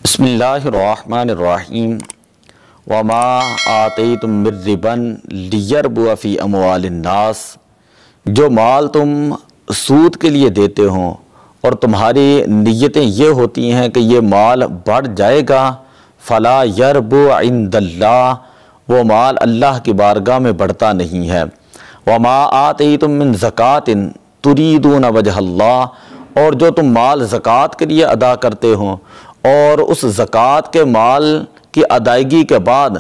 بسم اللہ الرحمن الرحیم وما آتیتم من ربا لیربو فی اموال الناس، جو مال تم سود کے لیے دیتے ہو اور تمہاری نیتیں یہ ہوتی ہیں کہ یہ مال بڑھ جائے گا، فلا یربو عند اللہ، وہ مال اللہ کی بارگاہ میں بڑھتا نہیں ہے۔ وما آتیتم من زکوٰۃ تریدون وجہ اللہ، اور جو تم مال زکوٰۃ کے لیے ادا کرتے ہو اور اس زکوٰۃ کے مال کی ادائیگی کے بعد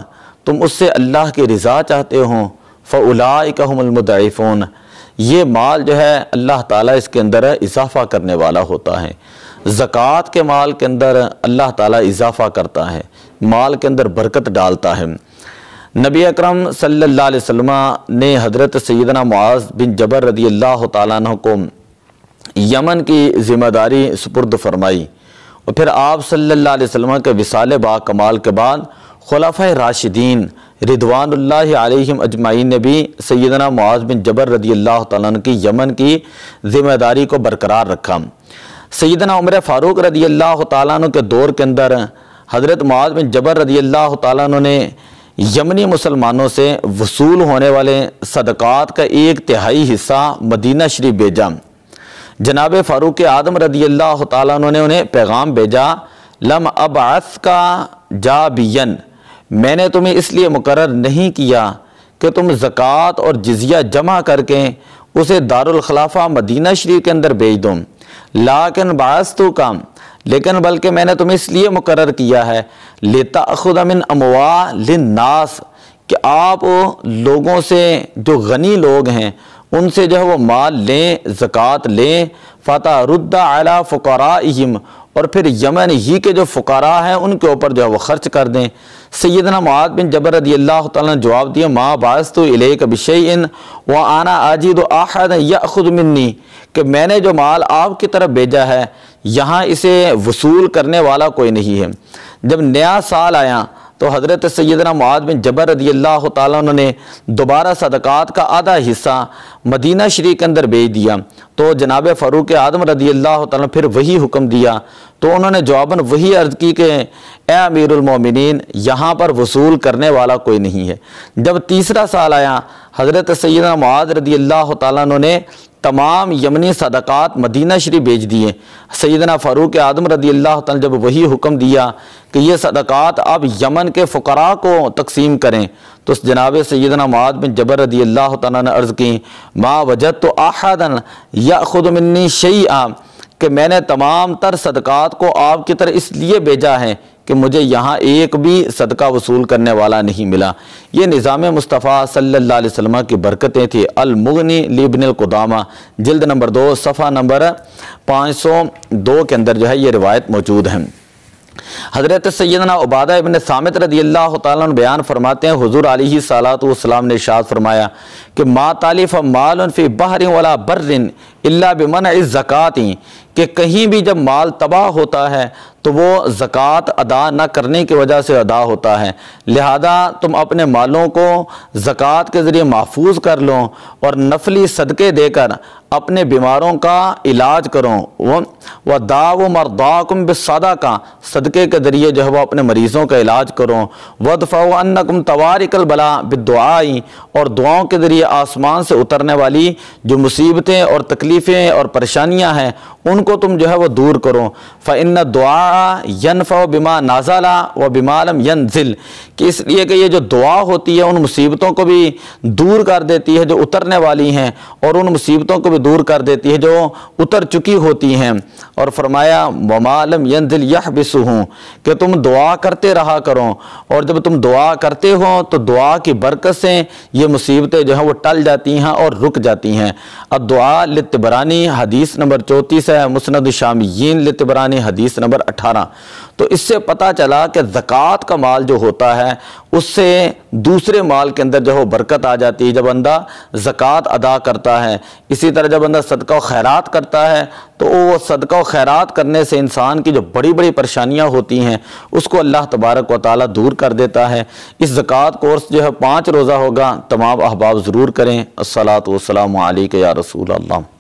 تم اس سے اللہ کی رضا چاہتے ہو، فاولئک هم المضعفون، یہ مال جو ہے اللہ تعالیٰ اس کے اندر اضافہ کرنے والا ہوتا ہے۔ زکوٰۃ کے مال کے اندر اللہ تعالیٰ اضافہ کرتا ہے، مال کے اندر برکت ڈالتا ہے۔ نبی اکرم صلی اللہ علیہ وسلم نے حضرت سیدنا معاذ بن جبل رضی اللہ تعالیٰ عنہ کو یمن کی ذمہ داری سپرد فرمائی، اور پھر آپ صلی اللہ علیہ وسلم کے وصال با کمال کے بعد خلفائے راشدین رضوان اللہ علیہم اجمعین نے بھی سیدنا معاذ بن جبل رضی اللہ تعالیٰ عنہ کی یمن کی ذمہ داری کو برقرار رکھا۔ سیدنا عمر فاروق رضی اللہ تعالیٰ عنہ کے دور کے اندر حضرت معاذ بن جبل رضی اللہ تعالیٰ عنہ نے یمنی مسلمانوں سے وصول ہونے والے صدقات کا 1/3 حصہ مدینہ شریف بھیجا۔ جناب فاروق اعظم رضی اللہ تعالیٰ عنہ نے انہیں پیغام بھیجا، لم ابعثک جابیا، میں نے تمہیں اس لیے مقرر نہیں کیا کہ تم زکوٰۃ اور جزیہ جمع کر کے اسے دارالخلافہ مدینہ شریف کے اندر بھیج دو، لیکن بعثتک، لیکن بلکہ میں نے تمہیں اس لیے مقرر کیا ہے لتأخذ من اموال الناس، کہ آپ لوگوں سے جو غنی لوگ ہیں ان سے جو ہے وہ مال لیں، زکوٰۃ لیں، فترد علی فقرائہم، اور پھر یمن ہی کے جو فقراء ہیں ان کے اوپر جو ہے وہ خرچ کر دیں۔ سیدنا معاذ بن جبل رضی اللہ تعالیٰ نے جواب دیا، ما بعثت الیک بشیء وانا اجد احدا یاخذ منی، کہ میں نے جو مال آپ کی طرف بھیجا ہے یہاں اسے وصول کرنے والا کوئی نہیں ہے۔ جب نیا سال آیا تو حضرت سیدنا معاذ بن جبل رضی اللہ تعالیٰ عنہ نے دوبارہ صدقات کا آدھا حصہ مدینہ شریف کے اندر بھیج دیا، تو جناب فاروق اعظم رضی اللہ تعالیٰ پھر وہی حکم دیا، تو انہوں نے جواباً وہی عرض کی کہ اے امیر المومنین، یہاں پر وصول کرنے والا کوئی نہیں ہے۔ جب تیسرا سال آیا حضرت سیدنا معاذ رضی اللہ تعالیٰ عنہ نے تمام یمنی صدقات مدینہ شریف بھیج دیے۔ سیدنا فاروق اعظم رضی اللہ تعالیٰ جب وہی حکم دیا کہ یہ صدقات آپ یمن کے فقراء کو تقسیم کریں، تو جناب سیدنا معاذ بن جبل رضی اللہ تعالیٰ نے عرض کی، ما وجدت احدا یاخذ منی شیئا، کہ میں نے تمام تر صدقات کو آپ کی طرح اس لیے بھیجا ہے کہ مجھے یہاں ایک بھی صدقہ وصول کرنے والا نہیں ملا۔ یہ نظام مصطفیٰ صلی اللہ علیہ وسلم کی برکتیں تھیں۔ المغنی لابن القدامہ جلد نمبر 2 صفحہ نمبر 502 کے اندر جو ہے یہ روایت موجود ہے۔ حضرت سیدنا عبادہ ابن صامت رضی اللہ تعالیٰ عنہ بیان فرماتے ہیں، حضور علیہ الصلوۃ والسلام نے ارشاد فرمایا کہ ما تالف مال فی بحر ولا بر الا بمنع الزکوٰۃ، کہ کہیں بھی جب مال تباہ ہوتا ہے تو وہ زکوٰۃ ادا نہ کرنے کی وجہ سے ادا ہوتا ہے، لہذا تم اپنے مالوں کو زکوٰۃ کے ذریعے محفوظ کر لو اور نفلی صدقے دے کر اپنے بیماروں کا علاج کرو، وَدَاوُوا مَرْضَاكُمْ بِالصَّدَقَةِ، صدقے کے ذریعے جو ہے وہ اپنے مریضوں کا علاج کرو، وَادْفَعُوا عَنَّكُمْ طَوَارِقَ الْبَلَاءِ بِالدُّعَاءِ، اور دعاؤں کے ذریعے آسمان سے اترنے والی جو مصیبتیں اور تکلیفیں اور پریشانیاں ہیں ان کو تم جو ہے وہ دور کرو، فَإِنَّ الدُّعَاءَ يَنْفَعُ بِمَا نَزَلَ وَبِمَا لَمْ يَنزِلْ، کہ اس لیے کہ یہ جو دعا ہوتی ہے ان مصیبتوں کو بھی دور کر دیتی ہے جو اترنے والی ہیں، اور ان مصیبتوں کو بھی دور کر دیتی ہے جو اتر چکی ہوتی ہیں۔ اور فرمایا وَمَا لَمْ يَنزِلْ يَحْبِسُهُ، کہ تم دعا کرتے رہا کرو، اور جب تم دعا کرتے ہو تو دعا کی برکت سے یہ مصیبتیں جو ہیں وہ ٹل جاتی ہیں اور رک جاتی ہیں۔ الدعاء للطبرانی حدیث نمبر 34 ہے، مسند الشامیین للطبرانی حدیث نمبر 18۔ تو اس سے پتہ چلا کہ زکوٰۃ کا مال جو ہوتا ہے اس سے دوسرے مال کے اندر جو ہے برکت آ جاتی ہے جب بندہ زکوٰۃ ادا کرتا ہے۔ اسی طرح جب بندہ صدقہ و خیرات کرتا ہے تو وہ صدقہ و خیرات کرنے سے انسان کی جو بڑی بڑی پریشانیاں ہوتی ہیں اس کو اللہ تبارک و تعالیٰ دور کر دیتا ہے۔ اس زکوٰۃ کورس جو ہے 5 روزہ ہوگا، تمام احباب ضرور کریں۔ الصلاۃ والسلام علیک یا رسول اللہ۔